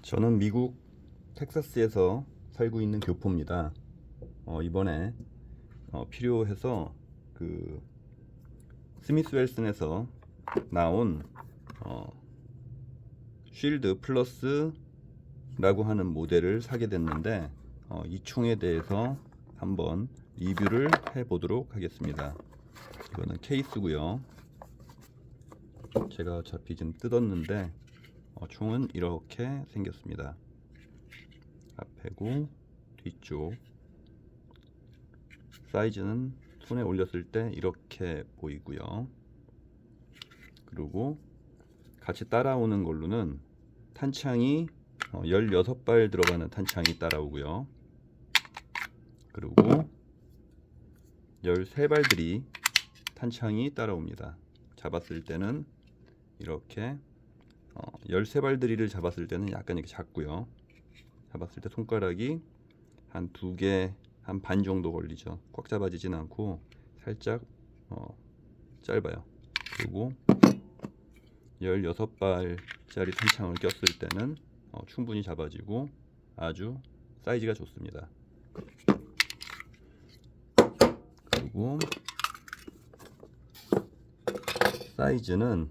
저는 미국 텍사스에서 살고 있는 교포입니다. 이번에 필요해서 그 스미스 웰슨에서 나온 쉴드 플러스라고 하는 모델을 사게 됐는데 이 총에 대해서 한번 리뷰를 해 보도록 하겠습니다. 이거는 케이스고요. 제가 어차피 좀 뜯었는데 총은 이렇게 생겼습니다. 앞에고 뒤쪽 사이즈는 손에 올렸을 때 이렇게 보이고요. 그리고 같이 따라오는 걸로는 탄창이 16발 들어가는 탄창이 따라오고요. 그리고 13발들이 탄창이 따라옵니다. 잡았을 때는 이렇게 13발들이를 잡았을 때는 약간 이렇게 작고요. 잡았을 때 손가락이 한 2개 한 반 정도 걸리죠. 꽉 잡아지진 않고 살짝 짧아요. 그리고 16발짜리 탄창을 꼈을 때는 충분히 잡아지고 아주 사이즈가 좋습니다. 그리고 사이즈는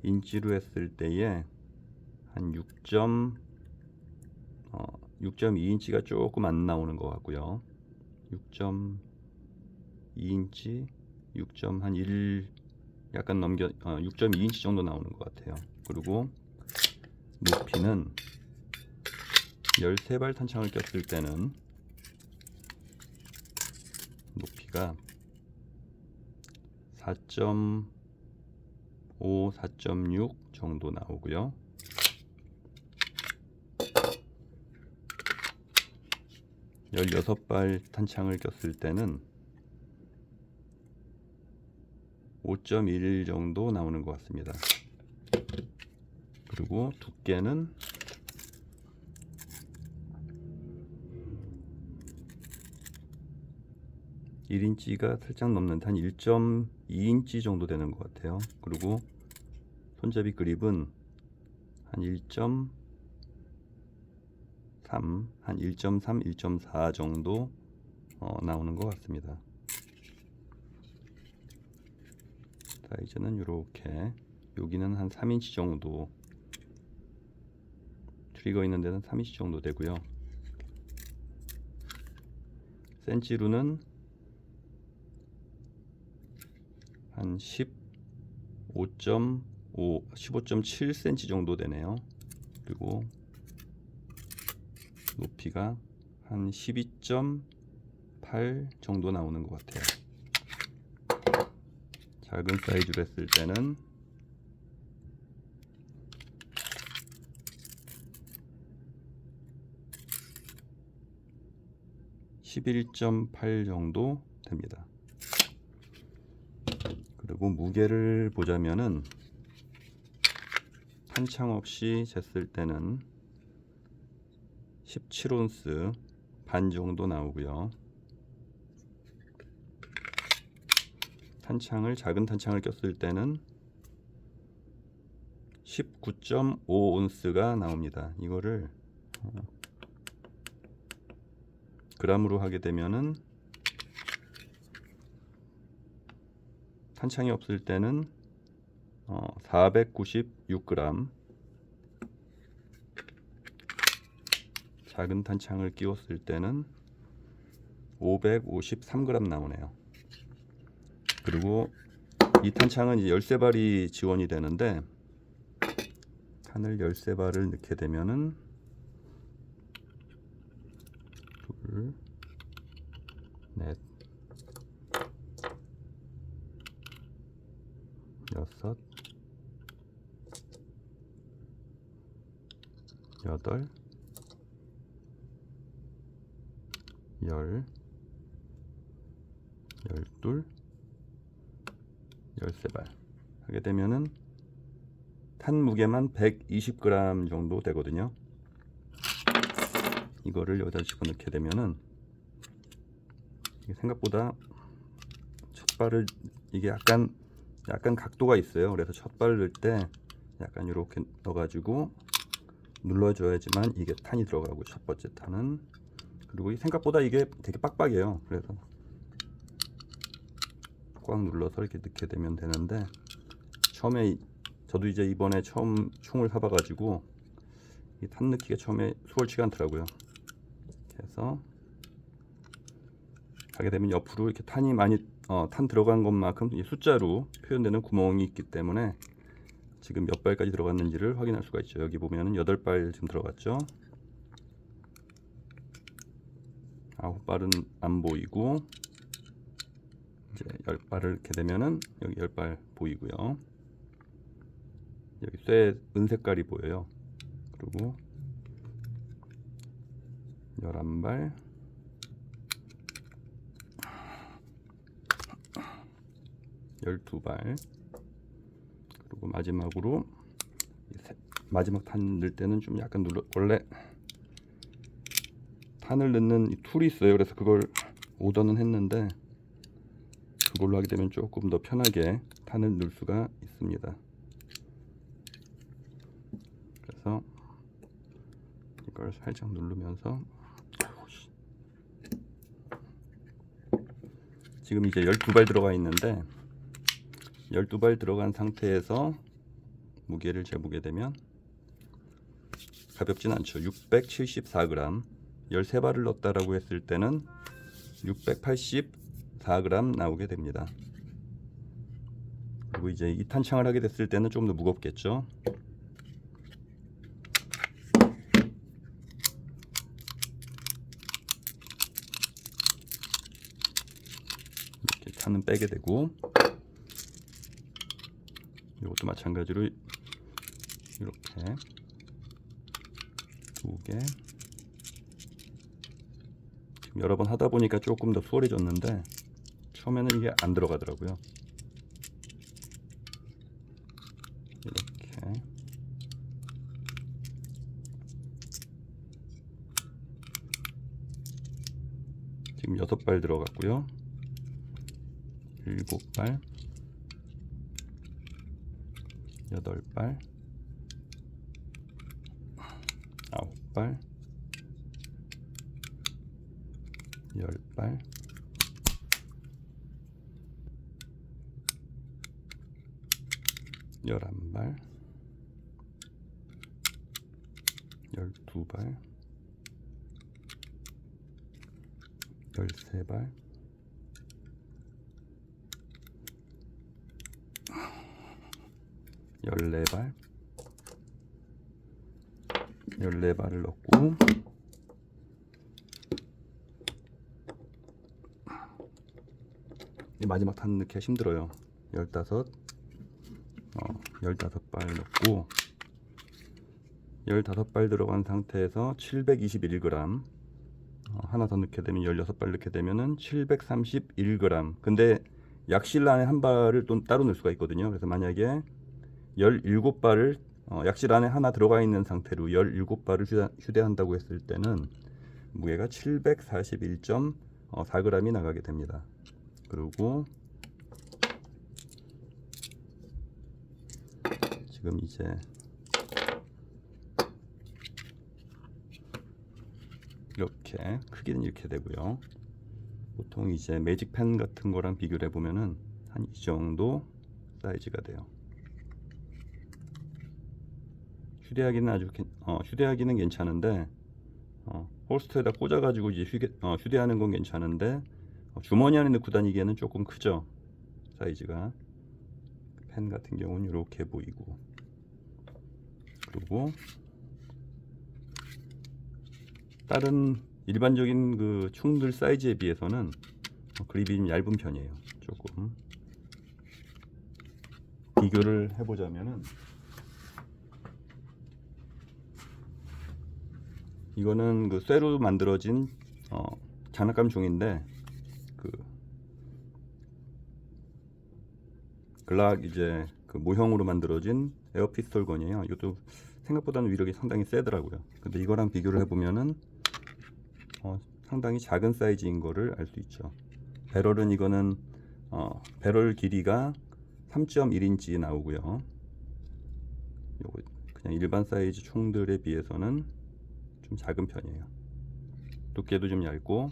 인치로 했을 때에 한 6.2인치가 조금 안 나오는 것 같고요. 6.2인치, 6.1 약간 넘겨 6.2인치 정도 나오는 것 같아요. 그리고 높이는 13발 탄창을 꼈을 때는 높이가 4.5, 4.6 정도 나오고요. 16발 탄창을 꼈을 때는 5.1 정도 나오는 것 같습니다. 그리고 두께는 1인치가 살짝 넘는 한 1.2인치 정도 되는 것 같아요. 그리고 손잡이 그립은 한 1.3, 한 1.3, 1.4 정도 나오는 것 같습니다. 사이즈는 이렇게, 여기는 한 3인치 정도, 트리거 있는 데는 3인치 정도 되고요. 센치로는 한 15.7cm 정도 되네요. 그리고 높이가 한 12.8 정도 나오는 것 같아요. 작은 사이즈로 했을 때는 11.8 정도 됩니다. 그리고 무게를 보자면은 탄창 없이 쟀을 때는 17온스 반 정도 나오고요. 작은 탄창을 꼈을 때는 19.5온스가 나옵니다. 이거를 그람으로 하게 되면은 탄창이 없을 때는 496g, 작은 탄창을 끼웠을 때는 553g 나오네요. 그리고 이 탄창은 이제 13발이 지원이 되는데 칸을 13발을 넣게 되면은 둘, 넷, 여섯, 여덟, 열, 열둘, 13발 하게 되면은 탄 무게만 120g 정도 되거든요. 이거를 여기다 집어넣게 되면은 이게 생각보다 첫 발을 이게 약간 약간 각도가 있어요. 그래서 첫 발을 넣을 때 약간 이렇게 넣어가지고 눌러줘야지만 이게 탄이 들어가고, 첫 번째 탄은. 그리고 생각보다 이게 되게 빡빡해요. 그래서 꽉 눌러서 이렇게 넣게 되면 되는데, 처음에 저도 이제 이번에 처음 총을 사봐가지고 이 탄 넣기가 처음에 수월치가 않더라고요. 그래서 하게 되면 옆으로 이렇게 탄이 많이 탄 들어간 것만큼 이 숫자로 표현되는 구멍이 있기 때문에 지금 몇 발까지 들어갔는지를 확인할 수가 있죠. 여기 보면은 8발 지금 들어갔죠. 9발은 안 보이고, 이제 10발을 이렇게 되면은 여기 10발 보이고요. 여기 쇠 은색깔이 보여요. 그리고 11발, 12발, 그리고 마지막으로 마지막 탄 넣을 때는 좀 약간 원래 탄을 넣는 이 툴이 있어요. 그래서 그걸 오더는 했는데, 그걸로 하게 되면 조금 더 편하게 탄을 넣을 수가 있습니다. 그래서 이걸 살짝 누르면서, 지금 이제 12발 들어가 있는데, 12발 들어간 상태에서 무게를 재보게 되면 가볍진 않죠. 674g. 13발을 넣었다라고 했을 때는 684g 나오게 됩니다. 그리고 이제 2탄창을 하게 됐을 때는 좀 더 무겁겠죠. 이렇게 탄은 빼게 되고, 이것도 마찬가지로 이렇게 2개, 지금 여러 번 하다 보니까 조금 더 수월해졌는데 처음에는 이게 안 들어가더라고요. 이렇게 지금 6발 들어갔고요. 7발, 8발, 9발, 10발, 11발, 12발, 13발, 14발, 14발을 넣고, 마지막 탄 넣기가 힘들어요. 15발 넣고, 15발 들어간 상태에서 721g, 하나 더 넣게 되면 16발 넣게 되면은 731g. 근데 약실 안에 한 발을 또 따로 넣을 수가 있거든요. 그래서 만약에 17발을 약실 안에 하나 들어가 있는 상태로 17발을 휴대한다고 했을 때는 무게가 741.4g이 나가게 됩니다. 그리고 지금 이제 이렇게 크기는 이렇게 되고요. 보통 이제 매직펜 같은 거랑 비교를 해보면은 한 이 정도 사이즈가 돼요. 휴대하기는 괜찮은데, 홀스터에다 꽂아가지고 이제 휴대하는 건 괜찮은데, 주머니 안에 넣고 다니기에는 조금 크죠. 사이즈가. 펜 같은 경우는 이렇게 보이고, 그리고 다른 일반적인 그 총들 사이즈에 비해서는 그립이 좀 얇은 편이에요. 조금 비교를 해보자면은, 이거는 그 쇠로 만들어진 장난감 종인데, 그 글락 이제 그 모형으로 만들어진 에어피스톨건이에요. 이것도 생각보다는 위력이 상당히 세더라고요. 근데 이거랑 비교를 해보면은 상당히 작은 사이즈인 거를 알 수 있죠. 배럴은 이거는 배럴 길이가 3.1인치 나오고요. 요거 그냥 일반 사이즈 총들에 비해서는 좀 작은 편이에요. 두께도 좀 얇고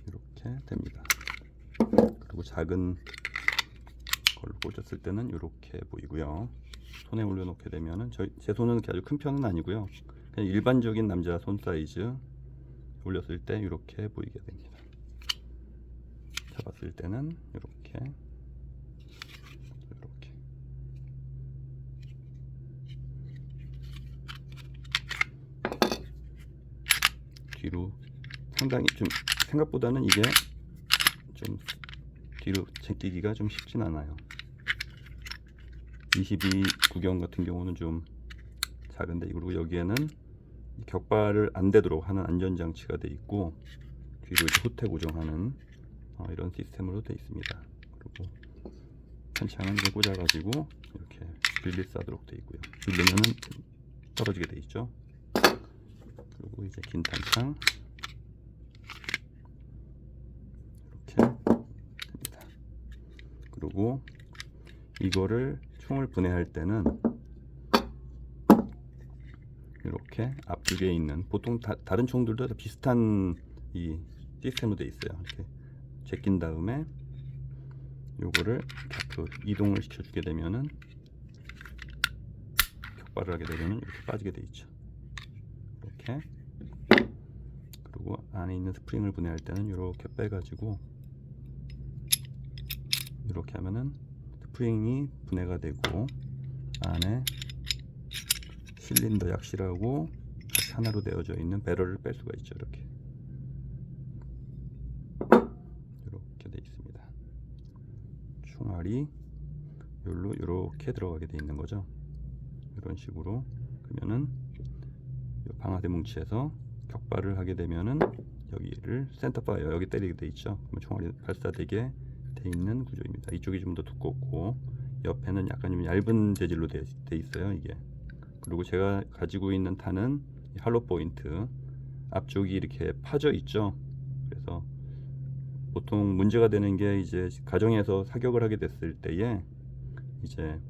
이렇게 됩니다. 그리고 작은 걸로 꽂았을 때는 이렇게 보이고요. 손에 올려놓게 되면은 제 손은 아주 큰 편은 아니고요. 그냥 일반적인 남자 손 사이즈 올렸을 때 이렇게 보이게 됩니다. 잡았을 때는 이렇게 뒤로 상당히 좀 생각보다는 이게 좀 뒤로 제끼기가 좀 쉽진 않아요. 22 구경 같은 경우는 좀 작은데, 그리고 여기에는 격발을 안 되도록 하는 안전장치가 돼 있고 뒤로 이제 호태 고정하는 이런 시스템으로 돼 있습니다. 그리고 탄창은 이제 꽂아가지고 이렇게 릴리스하도록 돼 있고요. 누르면은 떨어지게 돼 있죠. 그리고 이제 긴 탄창 이렇게 됩니다. 그리고 이거를 총을 분해할 때는 이렇게 앞쪽에 있는, 보통 다른 총들도 다 비슷한 이 시스템으로 되어 있어요. 이렇게 제낀 다음에 요거를 앞으로 이동을 시켜주게 되면은 격발을 하게 되면은 이렇게 빠지게 되어 있죠. 이렇게. 그리고 안에 있는 스프링을 분해할 때는 이렇게 빼가지고 이렇게 하면은 스프링이 분해가 되고 안에 실린더 약실하고 같이 하나로 되어져 있는 배럴을 뺄 수가 있죠. 이렇게 돼 있습니다. 총알이 여기로 이렇게 들어가게 돼 있는 거죠. 이런 식으로. 그러면은 방아쇠 뭉치에서 격발을 하게 되면은 여기를 센터파이어 여기 때리게 돼 있죠. 그러면 총알이 발사되게 돼 있는 구조입니다. 이쪽이 좀 더 두껍고 옆에는 약간 좀 얇은 재질로 돼 있어요. 이게. 그리고 제가 가지고 있는 탄은 할로 포인트, 앞쪽이 이렇게 파져 있죠. 그래서 보통 문제가 되는 게 이제 가정에서 사격을 하게 됐을 때에 이제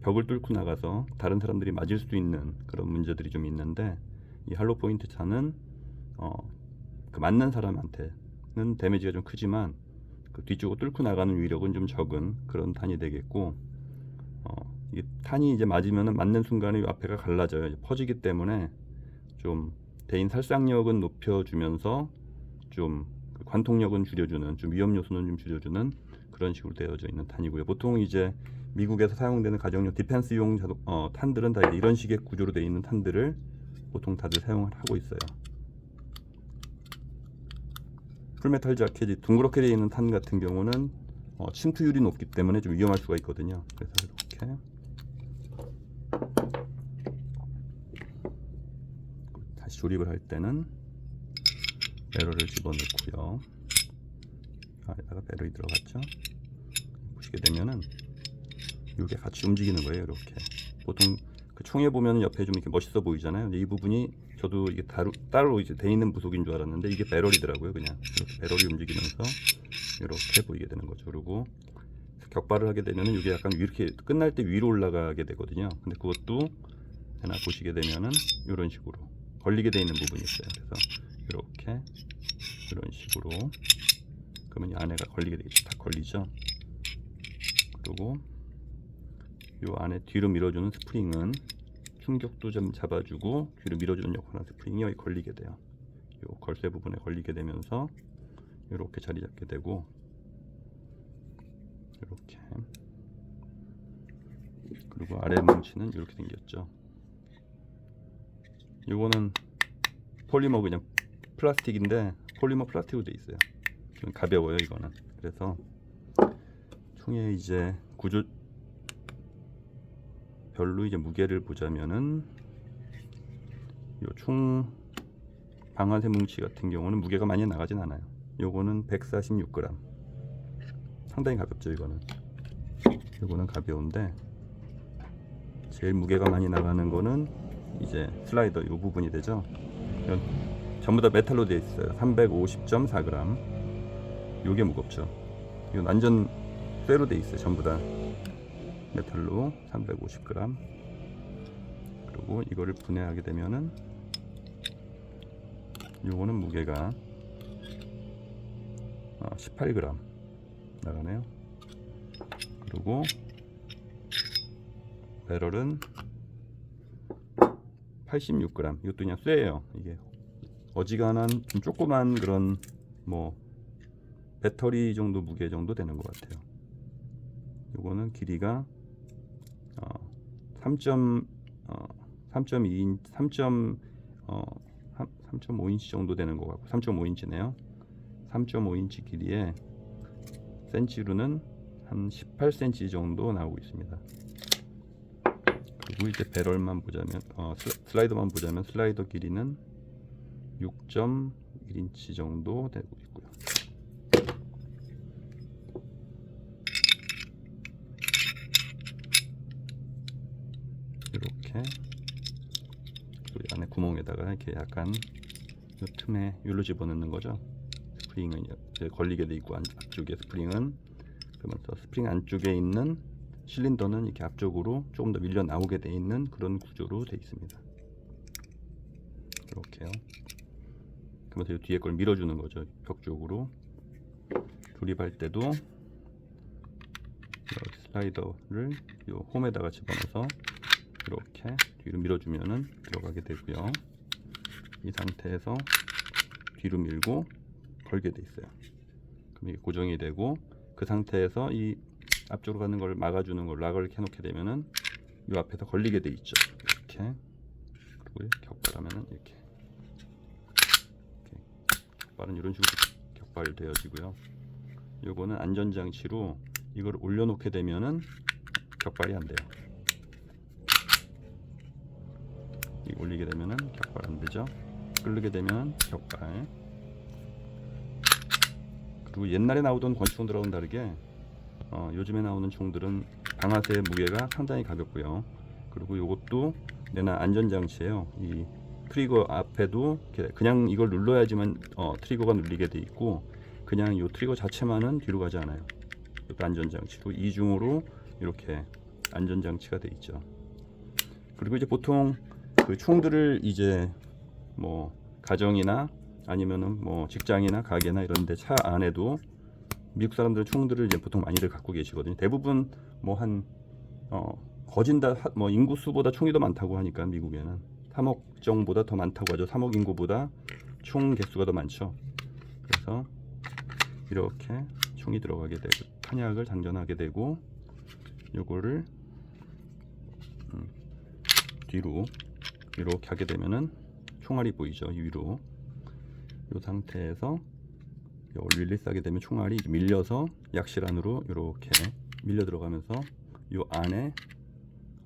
벽을 뚫고 나가서 다른 사람들이 맞을 수도 있는 그런 문제들이 좀 있는데, 이 할로 포인트 탄은 그 맞는 사람한테는 데미지가 좀 크지만 그 뒤쪽으로 뚫고 나가는 위력은 좀 적은 그런 탄이 되겠고, 이게 탄이 이제 맞으면은 맞는 순간에 이 앞에가 갈라져요. 퍼지기 때문에 좀 대인 살상력은 높여주면서 좀 관통력은 줄여주는, 좀 위험 요소는 좀 줄여주는 그런 식으로 되어져 있는 탄이고요. 보통 이제 미국에서 사용되는 가정용 디펜스용 탄들은 다 이런 식의 구조로 되어 있는 탄들을 보통 다들 사용을 하고 있어요. 풀메탈 자켓이 둥그렇게 되어 있는 탄 같은 경우는 침투율이 높기 때문에 좀 위험할 수가 있거든요. 그래서 이렇게 다시 조립을 할 때는 배럴을 집어넣고요. 안에다가 배럴이 들어갔죠. 보시게 되면은 이게 같이 움직이는 거예요. 이렇게. 보통 그 총에 보면 옆에 좀 이렇게 멋있어 보이잖아요. 이 부분이 저도 이게 따로 이제 돼 있는 부속인 줄 알았는데 이게 배럴이더라고요. 그냥 이렇게 배럴이 움직이면서 이렇게 보이게 되는 거죠. 그리고 격발을 하게 되면은 이게 약간 이렇게 끝날 때 위로 올라가게 되거든요. 근데 그것도 하나 보시게 되면은 이런 식으로 걸리게 돼 있는 부분이 있어요. 그래서 이렇게 이런 식으로 그러면 이 안에가 걸리게 되겠죠. 다 걸리죠. 그리고 이 안에 뒤로 밀어주는 스프링은 충격도 좀 잡아주고 뒤로 밀어주는 역할을 하는 스프링이 여기 걸리게 돼요. 이 걸쇠 부분에 걸리게 되면서 이렇게 자리 잡게 되고, 이렇게. 그리고 아래 뭉치는 이렇게 생겼죠. 이거는 폴리머, 그냥 플라스틱인데 폴리머 플라스틱으로 돼 있어요. 좀 가벼워요 이거는. 그래서 총의 이제 구조 별로 이제 무게를 보자면은 요 총 방아쇠 뭉치 같은 경우는 무게가 많이 나가진 않아요. 요거는 146g. 상당히 가볍죠. 요거는 가벼운데 제일 무게가 많이 나가는 거는 이제 슬라이더 요 부분이 되죠. 전부 다 메탈로 되어 있어요. 350.4g. 요게 무겁죠. 이건 완전 쇠로 되어 있어요. 전부 다 메탈로 350g. 그리고 이거를 분해하게 되면은 요거는 무게가 18g 나가네요. 그리고 배럴은 86g. 이것도 그냥 쇠예요. 이게 어지간한 좀 조그만 그런 뭐 배터리 정도 무게 정도 되는 것 같아요. 요거는 길이가 3.5인치 정도 되는 것 같고 3.5인치네요. 3.5인치 길이에 센치로는 한 18cm 정도 나오고 있습니다. 그리고 이제 배럴만 보자면 슬라이더만 보자면 슬라이더 길이는 6.1인치 정도 되고 있고요. 이렇게 이 안에 구멍에다가 이렇게 약간 이 틈에 여기로 집어넣는 거죠. 스프링은 이제 걸리게 돼 있고 앞쪽에 스프링은 그러면서 스프링 안쪽에 있는 실린더는 이렇게 앞쪽으로 조금 더 밀려 나오게 돼 있는 그런 구조로 돼 있습니다. 이렇게요. 그러면서 이 뒤에 걸 밀어주는 거죠. 벽 쪽으로. 조립할 때도 슬라이더를 이 홈에다가 집어넣어서 이렇게 뒤로 밀어주면은 들어가게 되고요. 이 상태에서 뒤로 밀고 걸게 돼 있어요. 그럼 이게 고정이 되고 그 상태에서 이 앞쪽으로 가는 걸 막아주는 걸 락을 켜놓게 되면은 이 앞에서 걸리게 돼 있죠. 이렇게. 그리고 격발하면은 이렇게 격발은 이런 식으로 격발되어지고요. 요거는 안전장치로 이걸 올려놓게 되면은 격발이 안 돼요. 올리게 되면은 격발 안 되죠. 끌게 되면 격발. 그리고 옛날에 나오던 권총들하고는 다르게 요즘에 나오는 총들은 방아쇠 무게가 상당히 가볍고요. 그리고 이것도 내나 안전장치예요. 이 트리거 앞에도 그냥 이걸 눌러야지만 트리거가 눌리게 돼 있고 그냥 이 트리거 자체만은 뒤로 가지 않아요. 이것도 안전장치로 이중으로 이렇게 안전장치가 돼 있죠. 그리고 이제 보통 그 총들을 이제 뭐 가정이나 아니면은 뭐 직장이나 가게나 이런데 차 안에도 미국 사람들은 총들을 이제 보통 많이들 갖고 계시거든요. 대부분 뭐 한 거진다 뭐 인구 수보다 총이 더 많다고 하니까 미국에는 3억 정보다 더 많다고 하죠. 3억 인구보다 총 개수가 더 많죠. 그래서 이렇게 총이 들어가게 되고 탄약을 장전하게 되고 요거를 뒤로 이렇게 하게 되면은 총알이 보이죠. 위로 이 상태에서 이걸 릴리스하게 되면 총알이 밀려서 약실 안으로 이렇게 밀려 들어가면서 이 안에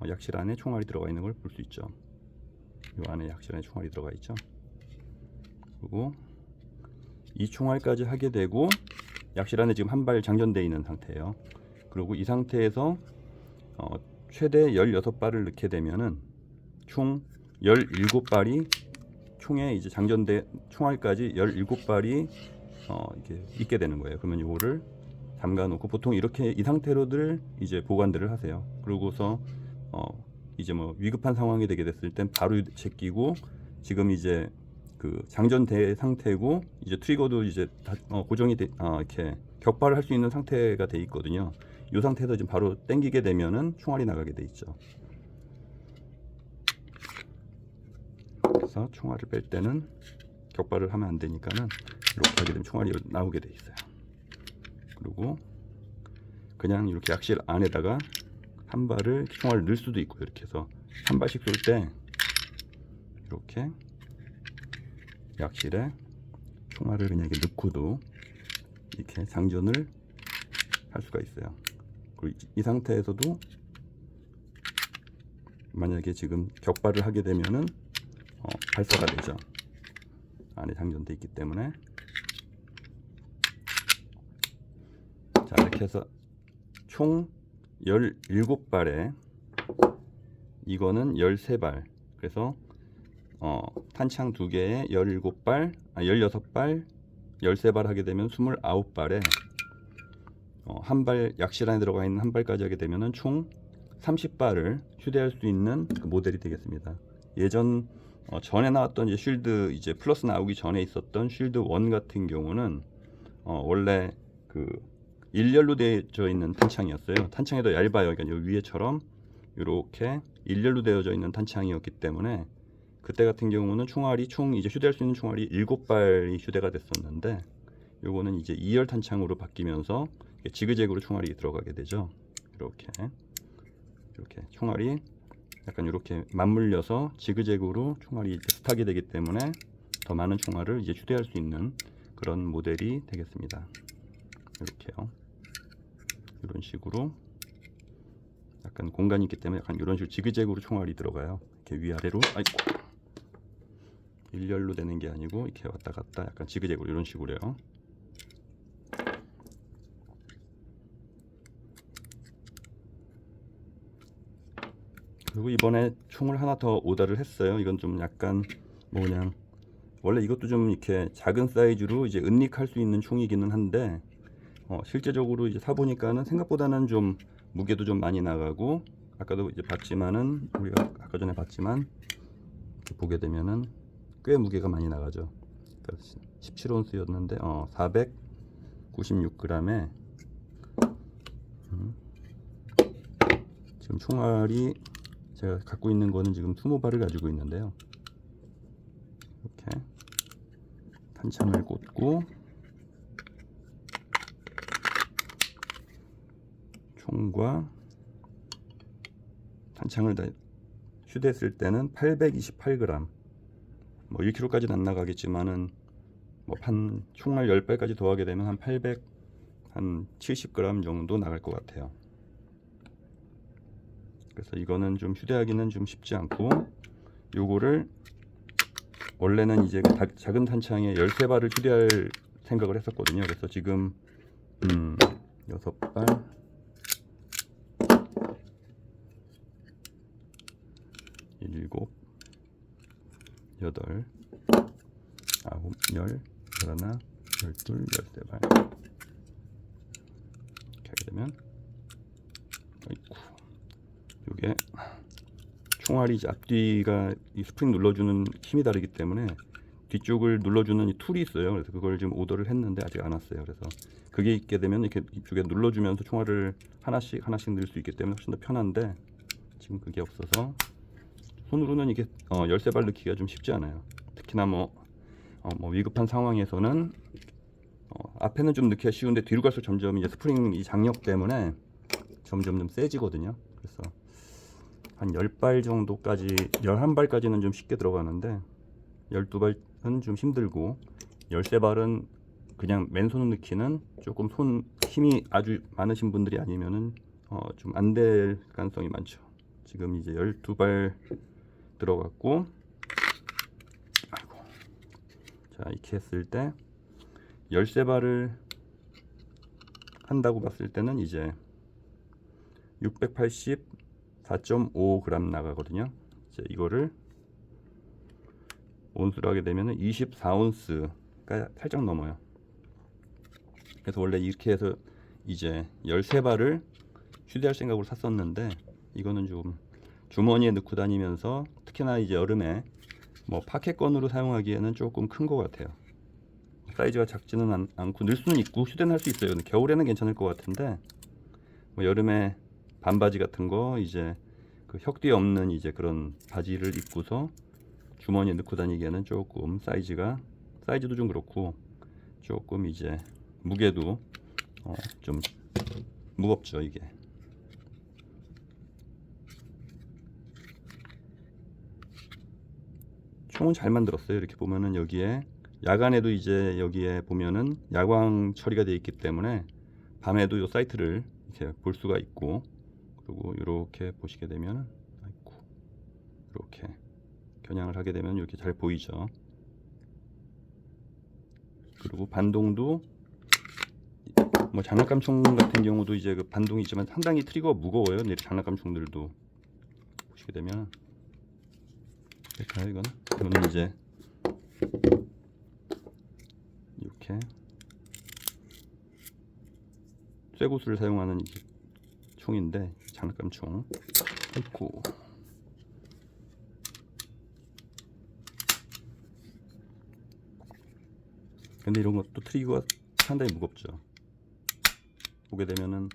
약실 안에 총알이 들어가 있는 걸 볼 수 있죠. 이 안에 약실 안에 총알이 들어가 있죠. 그리고 이 총알까지 하게 되고 약실 안에 지금 한 발 장전되어 있는 상태예요. 그리고 이 상태에서 최대 16발을 넣게 되면은 총 17발이 총에 이제 장전된 총알까지 17발이 이렇게 있게 되는 거예요. 그러면 이거를 담가 놓고 보통 이렇게 이 상태로들 이제 보관들을 하세요. 그러고서 이제 뭐 위급한 상황이 되게 됐을 땐 바로 제끼고 지금 이제 그 장전된 상태고 이제 트리거도 이제 다 고정이 이렇게 격발을 할 수 있는 상태가 돼 있거든요. 이 상태에서 지금 바로 당기게 되면은 총알이 나가게 돼 있죠. 그래서 총알을 뺄 때는 격발을 하면 안 되니까는 이렇게 하게 되면 총알이 나오게 돼 있어요. 그리고 그냥 이렇게 약실 안에다가 한 발을 총알을 넣을 수도 있고 이렇게 해서 한 발씩 쏠 때 이렇게 약실에 총알을 그냥 이렇게 넣고도 이렇게 장전을 할 수가 있어요. 그리고 이 상태에서도 만약에 지금 격발을 하게 되면은 발사가 되죠. 안에 장전돼 있기 때문에. 자, 이렇게 해서 총 17발에 이거는 13발. 그래서 탄창 2개에 17발, 16발, 13발 하게 되면 29발에 한 발 약실 안에 들어가 있는 한 발까지 하게 되면은 총 30발을 휴대할 수 있는 그 모델이 되겠습니다. 예전 전에 나왔던 이제 쉴드 이제 플러스 나오기 전에 있었던 쉴드 1 같은 경우는 원래 그 일렬로 되어져 있는 탄창이었어요. 탄창이 더 얇아요. 그러니까 요 위에처럼 이렇게 일렬로 되어져 있는 탄창이었기 때문에 그때 같은 경우는 총알이 총 이제 휴대할 수 있는 총알이 7발이 휴대가 됐었는데 요거는 이제 2열 탄창으로 바뀌면서 지그재그로 총알이 들어가게 되죠. 이렇게 총알이 약간 이렇게 맞물려서 지그재그로 총알이 스탁이 되기 때문에 더 많은 총알을 이제 휴대할 수 있는 그런 모델이 되겠습니다. 이렇게요. 이런 식으로 약간 공간이 있기 때문에 약간 이런 식으로 지그재그로 총알이 들어가요. 이렇게 위아래로, 아이고, 일렬로 되는 게 아니고 이렇게 왔다 갔다 약간 지그재그로 이런 식으로요. 그리고 이번에 총을 하나 더 오더를 했어요. 이건 좀 약간 그냥 원래 이것도 좀 이렇게 작은 사이즈로 이제 은닉할 수 있는 총이기는 한데 실제적으로 이제 사 보니까는 생각보다는 좀 무게도 좀 많이 나가고 아까도 이제 봤지만은 우리가 아까 전에 봤지만 보게 되면은 꽤 무게가 많이 나가죠. 그러니까 17온스였는데 496g에 지금 총알이 제가 갖고 있는 거는 지금 20발을 가지고 있는데요. 이렇게 탄창을 꽂고 총과 탄창을 다 휴대했을 때는 828g, 뭐 1kg까지는 안 나가겠지만은 뭐 한 총알 10발까지 더하게 되면 한 70g 정도 나갈 것 같아요. 그래서 이거는 좀 휴대하기는 좀 쉽지 않고, 요거를 원래는 이제 작은 탄창에 13발을 휴대할 생각을 했었거든요. 그래서 지금 6발, 7, 8, 9, 10, 11, 12, 13발 이렇게 하게 되면, 아이쿠, 요게 총알이 이제 앞뒤가 이 스프링 눌러주는 힘이 다르기 때문에 뒤쪽을 눌러주는 이 툴이 있어요. 그래서 그걸 지금 오더를 했는데 아직 안 왔어요. 그래서 그게 있게 되면 이렇게 이쪽에 눌러주면서 총알을 하나씩 넣을 수 있기 때문에 훨씬 더 편한데 지금 그게 없어서 손으로는 이게 13발 넣기가 좀 쉽지 않아요. 특히나 뭐 위급한 상황에서는 앞에는 좀 넣기가 쉬운데 뒤로 갈수록 점점 이제 스프링 이 장력 때문에 점점 좀 세지거든요. 그래서 한 10발 정도까지, 11발까지는 좀 쉽게 들어가는데 12발은 좀 힘들고 13발은 그냥 맨손으로 넣기는 조금 손 힘이 아주 많으신 분들이 아니면은 좀 안 될 가능성이 많죠. 지금 이제 12발 들어갔고, 아이고, 자 이렇게 했을 때 13발을 한다고 봤을 때는 이제 684.5g 나가거든요. 이제 이거를 온수로 하게 되면 24온스가 살짝 넘어요. 그래서 원래 이렇게 해서 이제 13발을 휴대할 생각으로 샀었는데 이거는 좀 주머니에 넣고 다니면서 특히나 이제 여름에 뭐 파켓건으로 사용하기에는 조금 큰 것 같아요. 사이즈가 작지는 않고 늘 수는 있고 휴대는 할 수 있어요. 근데 겨울에는 괜찮을 것 같은데 뭐 여름에 반바지 같은 거 이제 그 혁뒤 없는 이제 그런 바지를 입고서 주머니에 넣고 다니기에는 조금 사이즈도 좀 그렇고 조금 이제 무게도 좀 무겁죠. 이게 총은 잘 만들었어요. 이렇게 보면은 여기에 야간에도 이제 여기에 보면은 야광 처리가 되어 있기 때문에 밤에도 이 사이트를 이렇게 볼 수가 있고, 그리고 이렇게 보시게 되면 이렇게 겨냥을 하게 되면 이렇게 잘 보이죠. 그리고 반동도 뭐 장난감 총 같은 경우도 이제 그 반동이 있지만 상당히 트리거가 무거워요. 근데 장난감 총들도 보시게 되면 될까요? 이거는 이제 이렇게 쇠구슬을 사용하는 이제 총인데 장난감 총. 있고. 근데 이런 것도 트리거가 상당히 무겁죠. 보게 되면은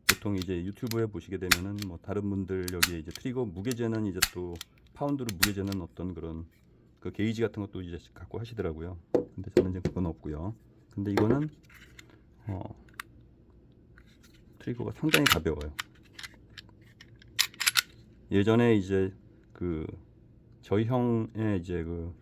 보통 이제 유튜브에 보시게 되면은 뭐 다른 분들 여기에 이제 트리거 무게재는 이제 또 파운드로 무게재는 어떤 그런 그 게이지 같은 것도 이제 갖고 하시더라고요. 근데 저는 이제 그건 없고요. 근데 이거는 트리거가 상당히 가벼워요. 예전에 이제 그 저희 형의 이제 그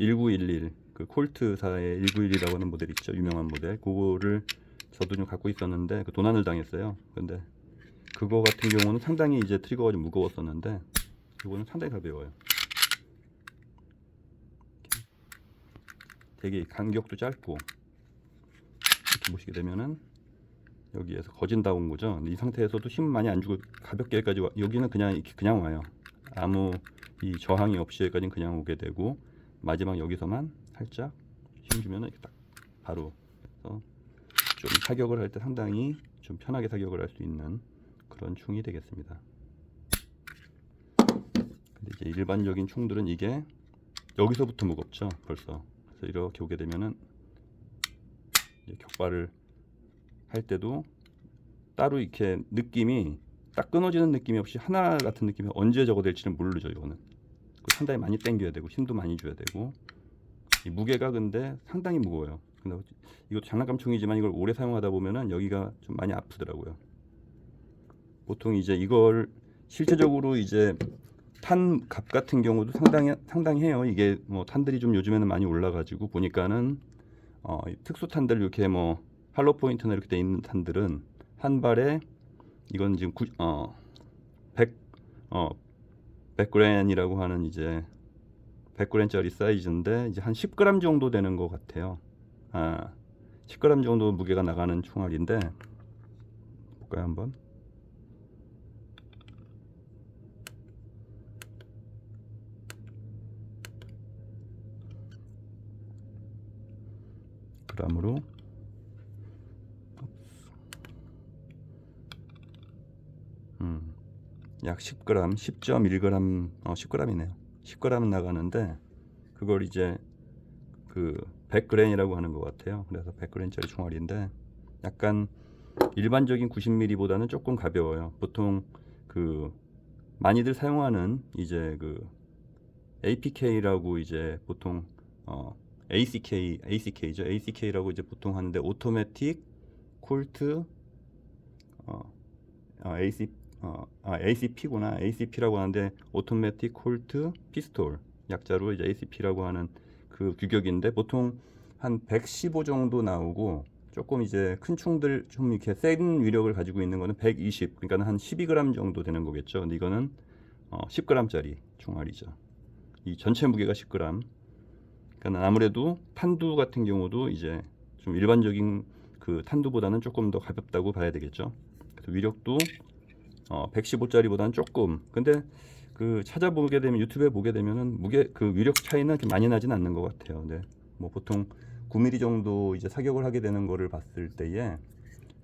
1911 그 콜트사의 1911이라고 하는 모델 있죠, 유명한 모델. 그거를 저도 좀 갖고 있었는데 그 도난을 당했어요. 근데 그거 같은 경우는 상당히 이제 트리거가 좀 무거웠었는데 이거는 상당히 가벼워요. 되게 간격도 짧고 이렇게 보시게 되면은 여기에서 거진 다 온 거죠. 근데 이 상태에서도 힘 많이 안 주고 가볍게 여기까지 여기는 그냥 이렇게 그냥 와요. 아무 이 저항이 없이 여기까지는 그냥 오게 되고 마지막 여기서만 살짝 힘 주면은 이렇게 딱 바로 좀 사격을 할 때 상당히 좀 편하게 사격을 할 수 있는 그런 총이 되겠습니다. 근데 이제 일반적인 총들은 이게 여기서부터 무겁죠, 벌써. 그래서 이렇게 오게 되면은 이제 격발을 할 때도 따로 이렇게 느낌이 딱 끊어지는 느낌이 없이 하나 같은 느낌이 언제 저거 될지는 모르죠. 이거는 상당히 많이 당겨야 되고 힘도 많이 줘야 되고 이 무게가 근데 상당히 무거워요. 근데 이것도 장난감 총이지만 이걸 오래 사용하다 보면은 여기가 좀 많이 아프더라고요. 보통 이제 이걸 실제적으로 이제 탄 값 같은 경우도 상당히 해요. 이게 뭐 탄들이 좀 요즘에는 많이 올라가지고 보니까는 특수 탄들 이렇게 뭐 할로 포인트나 이렇게 돼 있는 탄들은 한 발에 이건 지금 100g이라고 하는 이제 100g짜리 사이즈인데 이제 한 10g 정도 되는 것 같아요. 10g 정도 무게가 나가는 총알인데 볼까요 한번? g으로 약 10g, 10.1g, 10g이네요. 10g 나가는데 그걸 이제 그 100g이라고 하는 것 같아요. 그래서 100g짜리 총알인데 약간 일반적인 90mm보다는 조금 가벼워요. 보통 그 많이들 사용하는 이제 그 APK라고 이제 보통 ACK죠. ACK라고 이제 보통 하는데 오토매틱 콜트 ACP구나. ACP라고 하는데 오토매틱 콜트 피스톨 약자로 이제 ACP라고 하는 그 규격인데 보통 한 115 정도 나오고 조금 이제 큰 총들 좀 이렇게 센 위력을 가지고 있는 거는 120 그러니까 한 12g 정도 되는 거겠죠. 근데 이거는 10g짜리 총알이죠. 이 전체 무게가 10g. 그러니까 아무래도 탄두 같은 경우도 이제 좀 일반적인 그 탄두보다는 조금 더 가볍다고 봐야 되겠죠. 그래서 위력도 115짜리보다는 조금. 근데 그 찾아보게 되면 유튜브에 보게 되면은 무게 그 위력 차이는 그렇게 많이 나진 않는 것 같아요. 근데 뭐 보통 9mm 정도 이제 사격을 하게 되는 거를 봤을 때에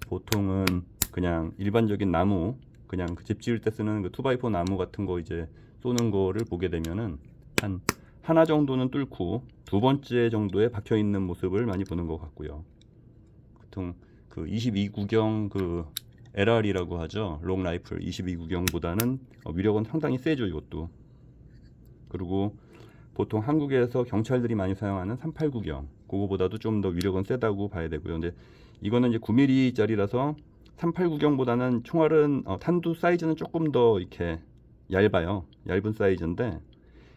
보통은 그냥 일반적인 나무 그냥 그 집 지을 때 쓰는 그 2x4 나무 같은 거 이제 쏘는 거를 보게 되면은 한 하나 정도는 뚫고 두 번째 정도에 박혀 있는 모습을 많이 보는 것 같고요. 보통 그 22구경 그 LR이라고 하죠. 롱 라이플 22구경보다는 위력은 상당히 세죠, 이것도. 그리고 보통 한국에서 경찰들이 많이 사용하는 389경 그거보다도 좀 더 위력은 세다고 봐야 되고요. 근데 이거는 이제 9mm짜리라서 389경보다는 총알은 탄두 사이즈는 조금 더 이렇게 얇아요. 얇은 사이즈인데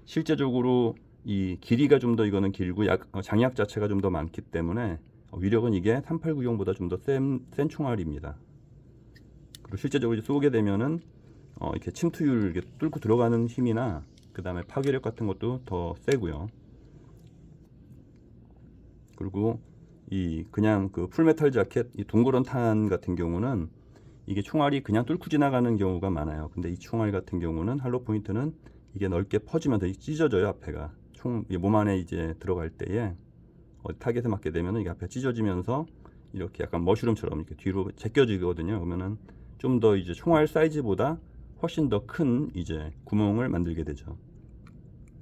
실제적으로 이 길이가 좀 더 이거는 길고 장약 자체가 좀 더 많기 때문에 위력은 이게 389경보다 좀 더 센 총알입니다. 그리고 실제적으로 쏘게 되면은 이렇게 침투율 이렇게 뚫고 들어가는 힘이나 그 다음에 파괴력 같은 것도 더 세고요. 그리고 이 그냥 그 풀메탈 자켓 이 동그란 탄 같은 경우는 이게 총알이 그냥 뚫고 지나가는 경우가 많아요. 근데 이 총알 같은 경우는 할로 포인트는 이게 넓게 퍼지면서 찢어져요. 앞에가 총 몸 안에 이제 들어갈 때에 타겟에 맞게 되면 이게 앞에 찢어지면서 이렇게 약간 머쉬룸처럼 이렇게 뒤로 제껴지거든요. 그러면은 좀 더 이제 총알 사이즈보다 훨씬 더 큰 이제 구멍을 만들게 되죠.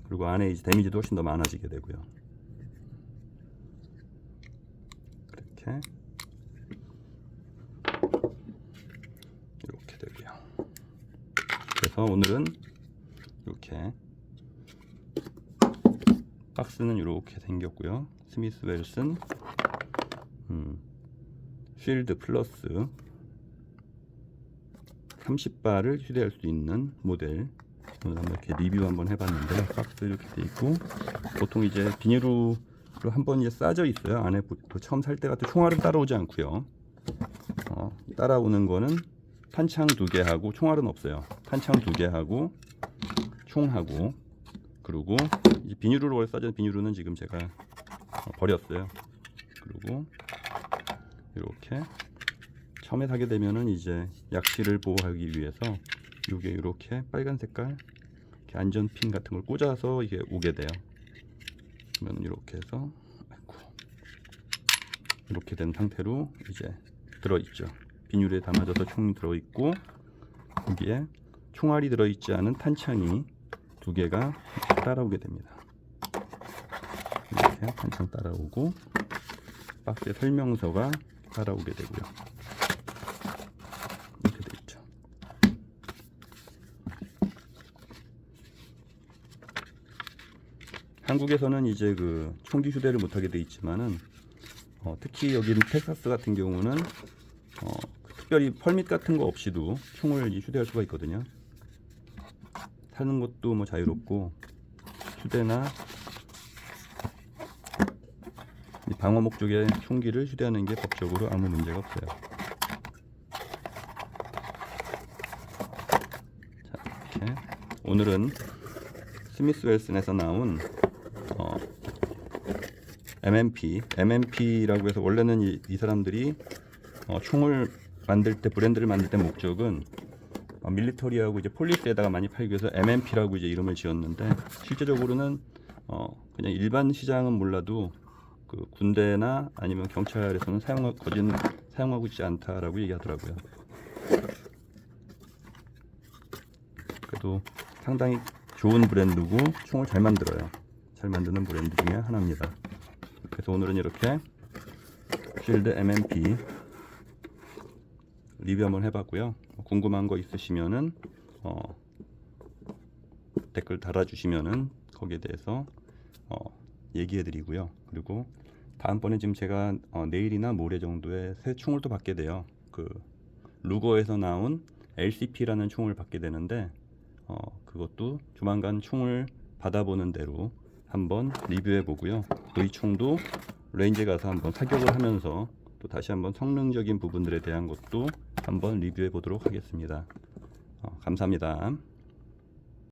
그리고 안에 이제 데미지도 훨씬 더 많아지게 되고요. 이렇게 되고요. 그래서 오늘은 이렇게 박스는 이렇게 생겼고요. 스미스 웰슨 쉴드 플러스 30발을 휴대할 수 있는 모델 오늘 한번 이렇게 리뷰 한번 해봤는데 박스 이렇게 돼 있고 보통 이제 비닐로 한번 이제 싸져 있어요. 안에 처음 살 때 같은 총알은 따라오지 않고요. 따라오는 거는 탄창 2개 하고 총알은 없어요. 탄창 2개 하고 총하고 그리고 이제 비닐로 싸진 비닐로는 지금 제가 버렸어요. 그리고 이렇게 처음에 사게 되면은 이제 약실을 보호하기 위해서 이게 이렇게 빨간 색깔 이렇게 안전핀 같은 걸 꽂아서 이게 오게 돼요. 그러면 이렇게 해서 이렇게 된 상태로 이제 들어있죠. 비닐에 담아져서 총이 들어있고 여기에 총알이 들어있지 않은 탄창이 2개가 따라오게 됩니다. 이렇게 탄창 따라오고 박스에 설명서가 따라오게 되고요. 이렇게 되어 있죠. 한국에서는 이제 그 총기 휴대를 못하게 돼 있지만은 특히 여기는 텍사스 같은 경우는 특별히 펄밋 같은 거 없이도 총을 휴대할 수가 있거든요. 타는 것도 뭐 자유롭고 휴대나 방어 목적의 총기를 휴대하는 게 법적으로 아무 문제가 없어요. 자, 이렇게 오늘은 스미스 웰슨에서 나온 MMP라고 해서 원래는 이 사람들이 총을 만들 때 브랜드를 만들 때 목적은 밀리터리하고 이제 폴리스에다가 많이 팔기 위해서 MMP라고 이제 이름을 지었는데 실제적으로는 그냥 일반 시장은 몰라도 그 군대나 아니면 경찰에서는 사용하고 있지 않다라고 얘기하더라고요. 그래도 상당히 좋은 브랜드고 총을 잘 만들어요. 잘 만드는 브랜드 중에 하나입니다. 그래서 오늘은 이렇게 쉴드 MMP 리뷰 한번 해봤고요. 궁금한 거 있으시면은 댓글 달아주시면은 거기에 대해서 얘기해드리고요. 그리고 다음번에 지금 제가 내일이나 모레 정도에 새 총을 또 받게 돼요. 그 루거에서 나온 LCP라는 총을 받게 되는데 그것도 조만간 총을 받아보는 대로 한번 리뷰해 보고요. 또 이 총도 레인지에 가서 한번 사격을 하면서 또 다시 한번 성능적인 부분들에 대한 것도 한번 리뷰해 보도록 하겠습니다. 감사합니다.